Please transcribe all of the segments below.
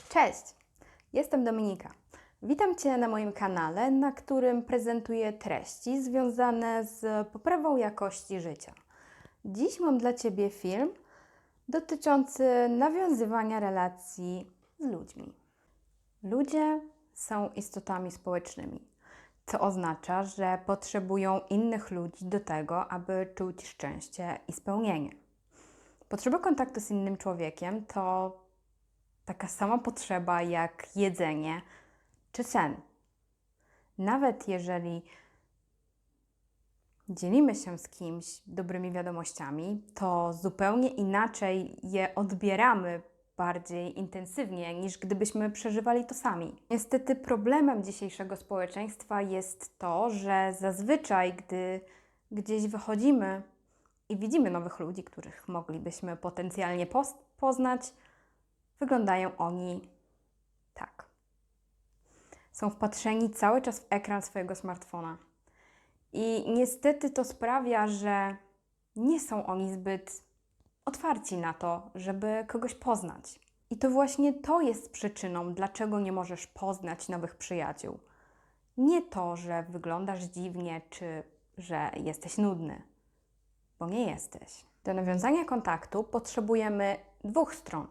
Cześć! Jestem Dominika. Witam Cię na moim kanale, na którym prezentuję treści związane z poprawą jakości życia. Dziś mam dla Ciebie film dotyczący nawiązywania relacji z ludźmi. Ludzie są istotami społecznymi, co oznacza, że potrzebują innych ludzi do tego, aby czuć szczęście i spełnienie. Potrzeba kontaktu z innym człowiekiem to taka sama potrzeba jak jedzenie czy sen. Nawet jeżeli dzielimy się z kimś dobrymi wiadomościami, to zupełnie inaczej je odbieramy bardziej intensywnie, niż gdybyśmy przeżywali to sami. Niestety problemem dzisiejszego społeczeństwa jest to, że zazwyczaj, gdy gdzieś wychodzimy i widzimy nowych ludzi, których moglibyśmy potencjalnie poznać, wyglądają oni tak. Są wpatrzeni cały czas w ekran swojego smartfona. I niestety to sprawia, że nie są oni zbyt otwarci na to, żeby kogoś poznać. I to właśnie to jest przyczyną, dlaczego nie możesz poznać nowych przyjaciół. Nie to, że wyglądasz dziwnie, czy że jesteś nudny, bo nie jesteś. Do nawiązania kontaktu potrzebujemy dwóch stron: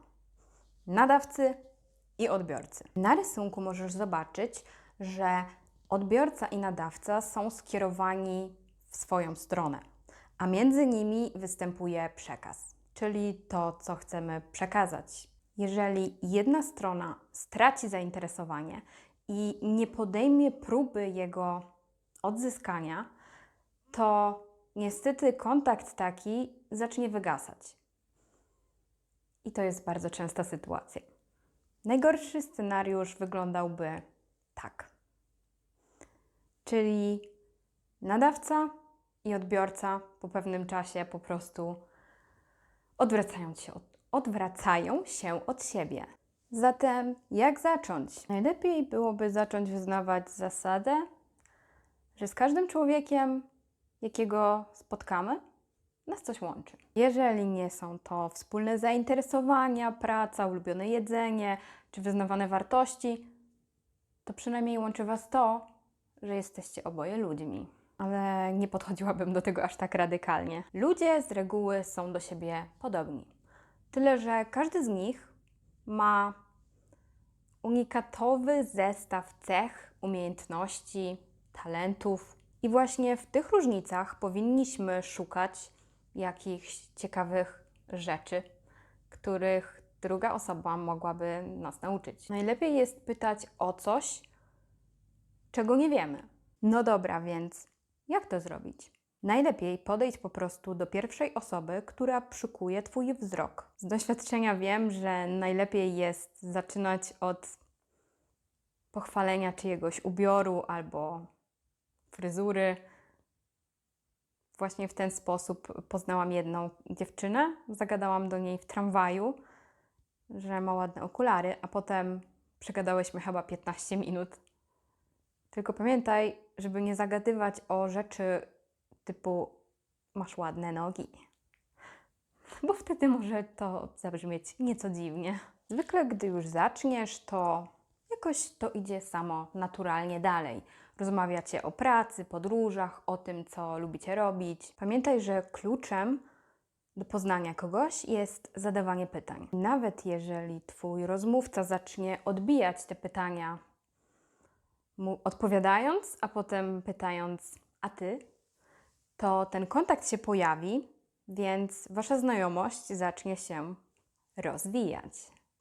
nadawcy i odbiorcy. Na rysunku możesz zobaczyć, że odbiorca i nadawca są skierowani w swoją stronę, a między nimi występuje przekaz, czyli to, co chcemy przekazać. Jeżeli jedna strona straci zainteresowanie i nie podejmie próby jego odzyskania, to niestety kontakt taki zacznie wygasać. I to jest bardzo częsta sytuacja. Najgorszy scenariusz wyglądałby tak. Czyli nadawca i odbiorca po pewnym czasie po prostu odwracają się od siebie. Zatem jak zacząć? Najlepiej byłoby zacząć wyznawać zasadę, że z każdym człowiekiem, jakiego spotkamy, nas coś łączy. Jeżeli nie są to wspólne zainteresowania, praca, ulubione jedzenie czy wyznawane wartości, to przynajmniej łączy Was to, że jesteście oboje ludźmi. Ale nie podchodziłabym do tego aż tak radykalnie. Ludzie z reguły są do siebie podobni. Tyle, że każdy z nich ma unikatowy zestaw cech, umiejętności, talentów i właśnie w tych różnicach powinniśmy szukać jakichś ciekawych rzeczy, których druga osoba mogłaby nas nauczyć. Najlepiej jest pytać o coś, czego nie wiemy. No dobra, więc jak to zrobić? Najlepiej podejść po prostu do pierwszej osoby, która przykuje Twój wzrok. Z doświadczenia wiem, że najlepiej jest zaczynać od pochwalenia czyjegoś ubioru albo fryzury. Właśnie w ten sposób poznałam jedną dziewczynę, zagadałam do niej w tramwaju, że ma ładne okulary, a potem przegadałyśmy chyba 15 minut. Tylko pamiętaj, żeby nie zagadywać o rzeczy typu masz ładne nogi, bo wtedy może to zabrzmieć nieco dziwnie. Zwykle, gdy już zaczniesz, to jakoś to idzie samo naturalnie dalej. Rozmawiacie o pracy, podróżach, o tym, co lubicie robić. Pamiętaj, że kluczem do poznania kogoś jest zadawanie pytań. Nawet jeżeli Twój rozmówca zacznie odbijać te pytania, mu odpowiadając, a potem pytając, a Ty? To ten kontakt się pojawi, więc Wasza znajomość zacznie się rozwijać.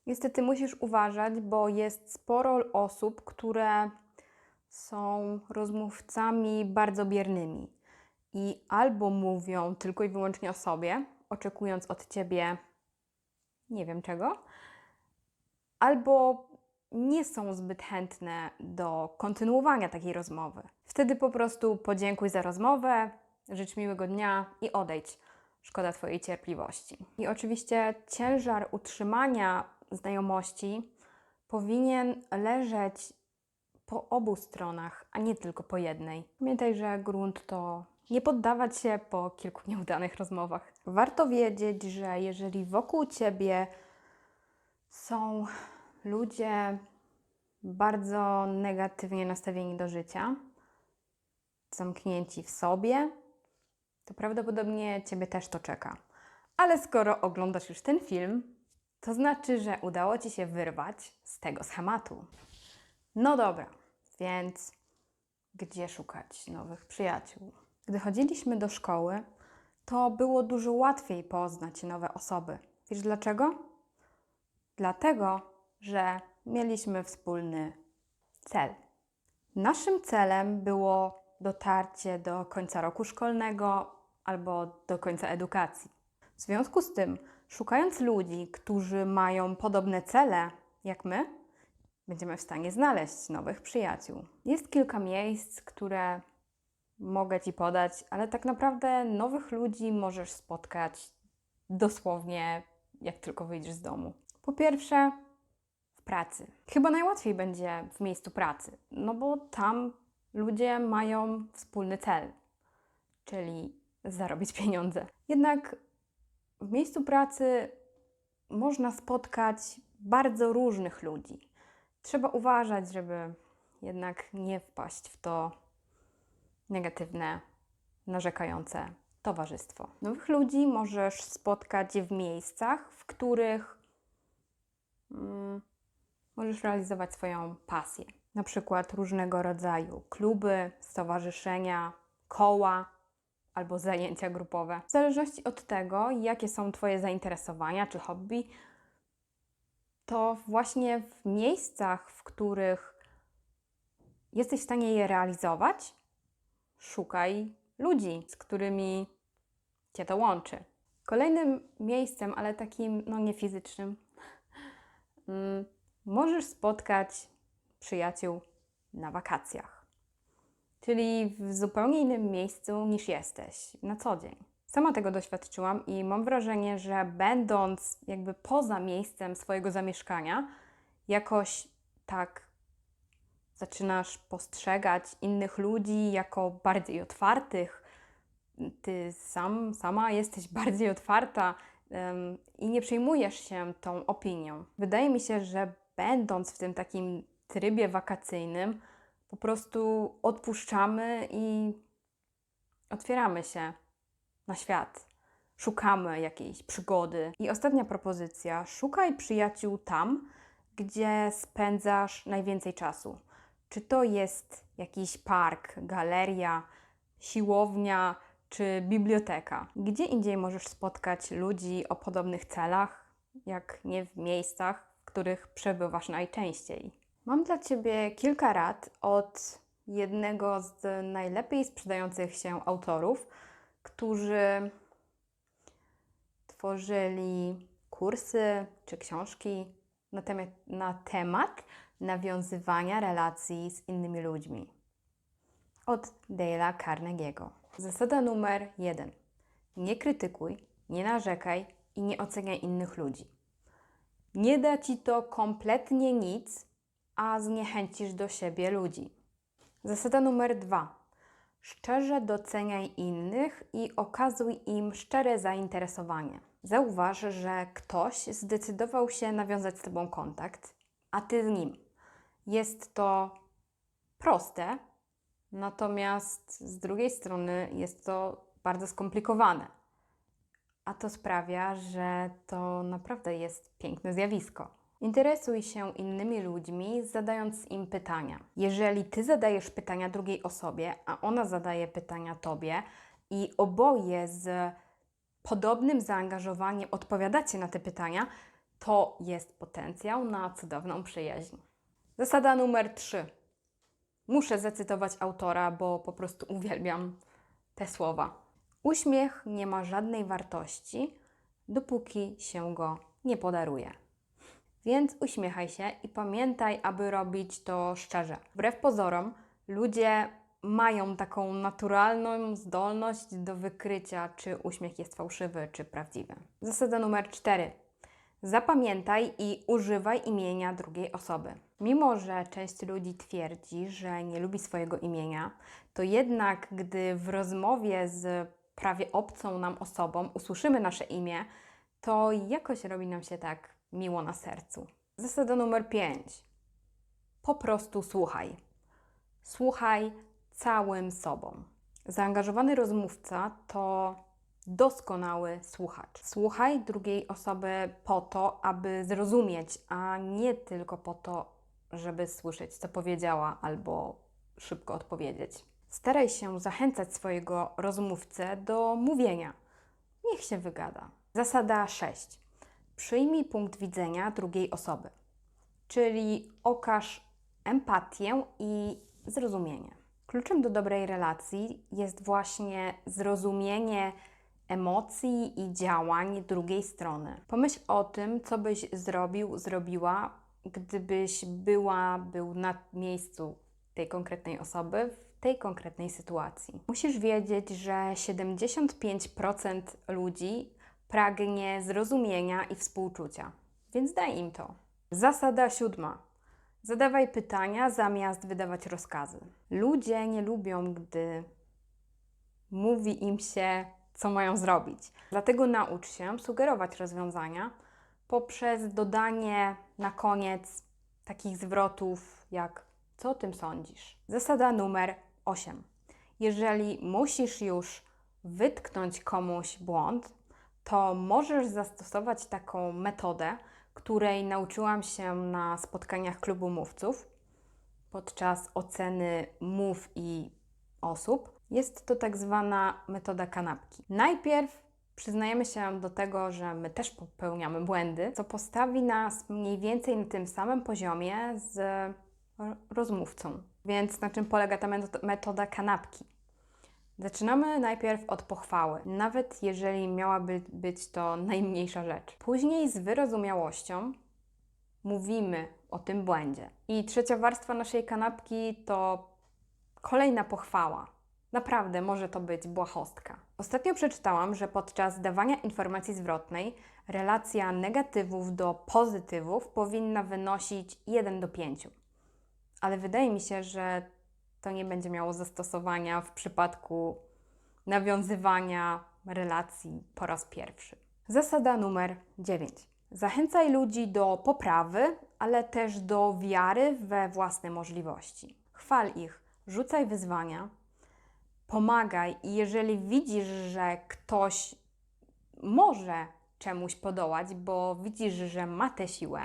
Niestety musisz uważać, bo jest sporo osób, które są rozmówcami bardzo biernymi i albo mówią tylko i wyłącznie o sobie, oczekując od Ciebie nie wiem czego, albo nie są zbyt chętne do kontynuowania takiej rozmowy. Wtedy po prostu podziękuj za rozmowę, życz miłego dnia i odejdź. Szkoda Twojej cierpliwości. I oczywiście ciężar utrzymania znajomości powinien leżeć po obu stronach, a nie tylko po jednej. Pamiętaj, że grunt to nie poddawać się po kilku nieudanych rozmowach. Warto wiedzieć, że jeżeli wokół Ciebie są ludzie bardzo negatywnie nastawieni do życia, zamknięci w sobie, to prawdopodobnie Ciebie też to czeka. Ale skoro oglądasz już ten film, to znaczy, że udało Ci się wyrwać z tego schematu. No dobra, więc gdzie szukać nowych przyjaciół? Gdy chodziliśmy do szkoły, to było dużo łatwiej poznać nowe osoby. Wiesz dlaczego? Dlatego, że mieliśmy wspólny cel. Naszym celem było dotarcie do końca roku szkolnego albo do końca edukacji. W związku z tym, szukając ludzi, którzy mają podobne cele jak my, będziemy w stanie znaleźć nowych przyjaciół. Jest kilka miejsc, które mogę Ci podać, ale tak naprawdę nowych ludzi możesz spotkać dosłownie jak tylko wyjdziesz z domu. Po pierwsze, w pracy. Chyba najłatwiej będzie w miejscu pracy, no bo tam ludzie mają wspólny cel, czyli zarobić pieniądze. Jednak w miejscu pracy można spotkać bardzo różnych ludzi. Trzeba uważać, żeby jednak nie wpaść w to negatywne, narzekające towarzystwo. Nowych ludzi możesz spotkać w miejscach, w których możesz realizować swoją pasję. Na przykład różnego rodzaju kluby, stowarzyszenia, koła albo zajęcia grupowe. W zależności od tego, jakie są Twoje zainteresowania czy hobby, to właśnie w miejscach, w których jesteś w stanie je realizować, szukaj ludzi, z którymi Cię to łączy. Kolejnym miejscem, ale takim nie fizycznym, możesz spotkać przyjaciół na wakacjach. Czyli w zupełnie innym miejscu niż jesteś na co dzień. Sama tego doświadczyłam i mam wrażenie, że będąc jakby poza miejscem swojego zamieszkania, jakoś tak zaczynasz postrzegać innych ludzi jako bardziej otwartych. Ty sama jesteś bardziej otwarta i nie przejmujesz się tą opinią. Wydaje mi się, że będąc w tym takim trybie wakacyjnym, po prostu odpuszczamy i otwieramy się na świat. Szukamy jakiejś przygody. I ostatnia propozycja. Szukaj przyjaciół tam, gdzie spędzasz najwięcej czasu. Czy to jest jakiś park, galeria, siłownia czy biblioteka. Gdzie indziej możesz spotkać ludzi o podobnych celach, jak nie w miejscach, w których przebywasz najczęściej. Mam dla Ciebie kilka rad od jednego z najlepiej sprzedających się autorów, którzy tworzyli kursy czy książki na temat nawiązywania relacji z innymi ludźmi. Od Dale'a Carnegie'ego. Zasada numer 1. Nie krytykuj, nie narzekaj i nie oceniaj innych ludzi. Nie da Ci to kompletnie nic, a zniechęcisz do siebie ludzi. Zasada numer 2. Szczerze doceniaj innych i okazuj im szczere zainteresowanie. Zauważ, że ktoś zdecydował się nawiązać z Tobą kontakt, a Ty z nim. Jest to proste, natomiast z drugiej strony jest to bardzo skomplikowane. A to sprawia, że to naprawdę jest piękne zjawisko. Interesuj się innymi ludźmi, zadając im pytania. Jeżeli Ty zadajesz pytania drugiej osobie, a ona zadaje pytania Tobie i oboje z podobnym zaangażowaniem odpowiadacie na te pytania, to jest potencjał na cudowną przyjaźń. Zasada numer 3. Muszę zacytować autora, bo po prostu uwielbiam te słowa. Uśmiech nie ma żadnej wartości, dopóki się go nie podaruje. Więc uśmiechaj się i pamiętaj, aby robić to szczerze. Wbrew pozorom, ludzie mają taką naturalną zdolność do wykrycia, czy uśmiech jest fałszywy, czy prawdziwy. Zasada numer 4. Zapamiętaj i używaj imienia drugiej osoby. Mimo że część ludzi twierdzi, że nie lubi swojego imienia, to jednak gdy w rozmowie z prawie obcą nam osobą usłyszymy nasze imię, to jakoś robi nam się tak miło na sercu. Zasada numer 5. Po prostu słuchaj. Słuchaj całym sobą. Zaangażowany rozmówca to doskonały słuchacz. Słuchaj drugiej osoby po to, aby zrozumieć, a nie tylko po to, żeby słyszeć, co powiedziała, albo szybko odpowiedzieć. Staraj się zachęcać swojego rozmówcę do mówienia. Niech się wygada. Zasada 6. Przyjmij punkt widzenia drugiej osoby, czyli okaż empatię i zrozumienie. Kluczem do dobrej relacji jest właśnie zrozumienie emocji i działań drugiej strony. Pomyśl o tym, co byś zrobił, zrobiła, gdybyś był na miejscu tej konkretnej osoby w tej konkretnej sytuacji. Musisz wiedzieć, że 75% ludzi pragnie zrozumienia i współczucia, więc daj im to. Zasada 7. Zadawaj pytania zamiast wydawać rozkazy. Ludzie nie lubią, gdy mówi im się, co mają zrobić. Dlatego naucz się sugerować rozwiązania poprzez dodanie na koniec takich zwrotów jak co o tym sądzisz. Zasada numer 8. Jeżeli musisz już wytknąć komuś błąd, to możesz zastosować taką metodę, której nauczyłam się na spotkaniach klubu mówców podczas oceny mów i osób. Jest to tak zwana metoda kanapki. Najpierw przyznajemy się do tego, że my też popełniamy błędy, co postawi nas mniej więcej na tym samym poziomie z rozmówcą. Więc na czym polega ta metoda kanapki? Zaczynamy najpierw od pochwały, nawet jeżeli miałaby być to najmniejsza rzecz. Później z wyrozumiałością mówimy o tym błędzie. I trzecia warstwa naszej kanapki to kolejna pochwała. Naprawdę może to być błahostka. Ostatnio przeczytałam, że podczas dawania informacji zwrotnej relacja negatywów do pozytywów powinna wynosić 1 do 5. Ale wydaje mi się, że to nie będzie miało zastosowania w przypadku nawiązywania relacji po raz pierwszy. Zasada numer 9. Zachęcaj ludzi do poprawy, ale też do wiary we własne możliwości. Chwal ich, rzucaj wyzwania, pomagaj i jeżeli widzisz, że ktoś może czemuś podołać, bo widzisz, że ma tę siłę,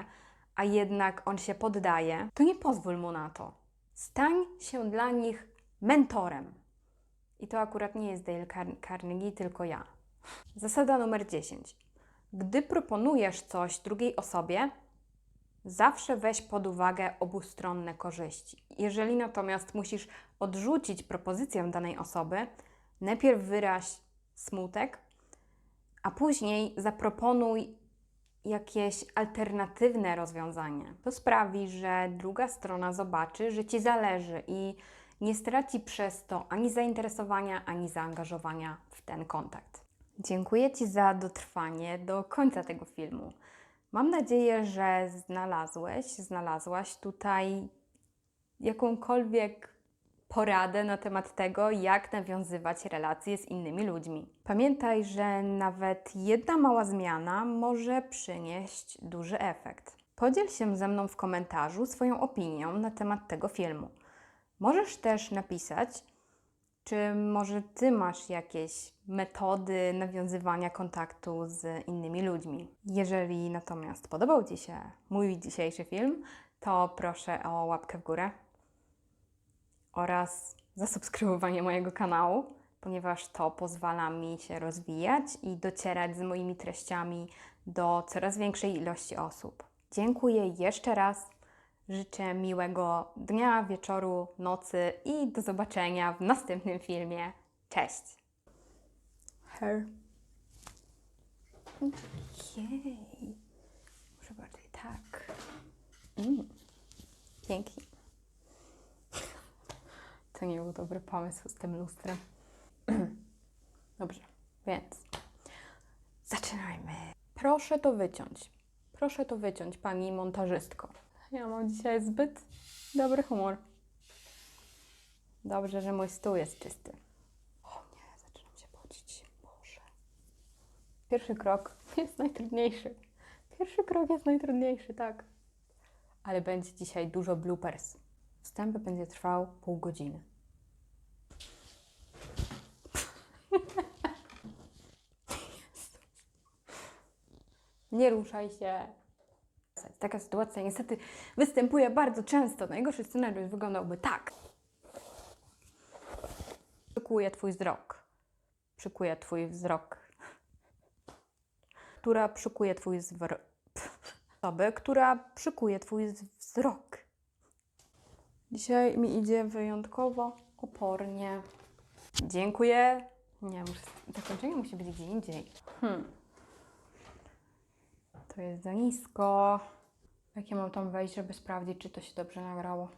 a jednak on się poddaje, to nie pozwól mu na to. Stań się dla nich mentorem. I to akurat nie jest Dale Carnegie, tylko ja. Zasada numer 10. Gdy proponujesz coś drugiej osobie, zawsze weź pod uwagę obustronne korzyści. Jeżeli natomiast musisz odrzucić propozycję danej osoby, najpierw wyraź smutek, a później zaproponuj jakieś alternatywne rozwiązanie. To sprawi, że druga strona zobaczy, że Ci zależy i nie straci przez to ani zainteresowania, ani zaangażowania w ten kontakt. Dziękuję Ci za dotrwanie do końca tego filmu. Mam nadzieję, że znalazłaś tutaj jakąkolwiek poradę na temat tego, jak nawiązywać relacje z innymi ludźmi. Pamiętaj, że nawet jedna mała zmiana może przynieść duży efekt. Podziel się ze mną w komentarzu swoją opinią na temat tego filmu. Możesz też napisać, czy może Ty masz jakieś metody nawiązywania kontaktu z innymi ludźmi. Jeżeli natomiast podobał Ci się mój dzisiejszy film, to proszę o łapkę w górę oraz zasubskrybowanie mojego kanału, ponieważ to pozwala mi się rozwijać i docierać z moimi treściami do coraz większej ilości osób. Dziękuję jeszcze raz. Życzę miłego dnia, wieczoru, nocy i do zobaczenia w następnym filmie. Cześć! Her. Okej. Może bardziej tak. Pięknie. To nie był dobry pomysł z tym lustrem. Dobrze, więc zaczynajmy. Proszę to wyciąć. Proszę to wyciąć, pani montażystko. Ja mam dzisiaj zbyt dobry humor. Dobrze, że mój stół jest czysty. O nie, zaczynam się pocić. Boże. Pierwszy krok jest najtrudniejszy. Pierwszy krok jest najtrudniejszy, tak. ale będzie dzisiaj dużo bloopers. Wstęp będzie trwał pół godziny. Nie ruszaj się. Taka sytuacja niestety występuje bardzo często. Najgorszy scenariusz wyglądałby tak. Przykuję Twój wzrok. Przykuję Twój wzrok. Która przykuje Twój wzrok. Osoby, która przykuje Twój wzrok. Dzisiaj mi idzie wyjątkowo opornie. Dziękuję. Nie, zakończenie musi być gdzie indziej. To jest za nisko. Jak ja mam tam wejść, żeby sprawdzić, czy to się dobrze nagrało?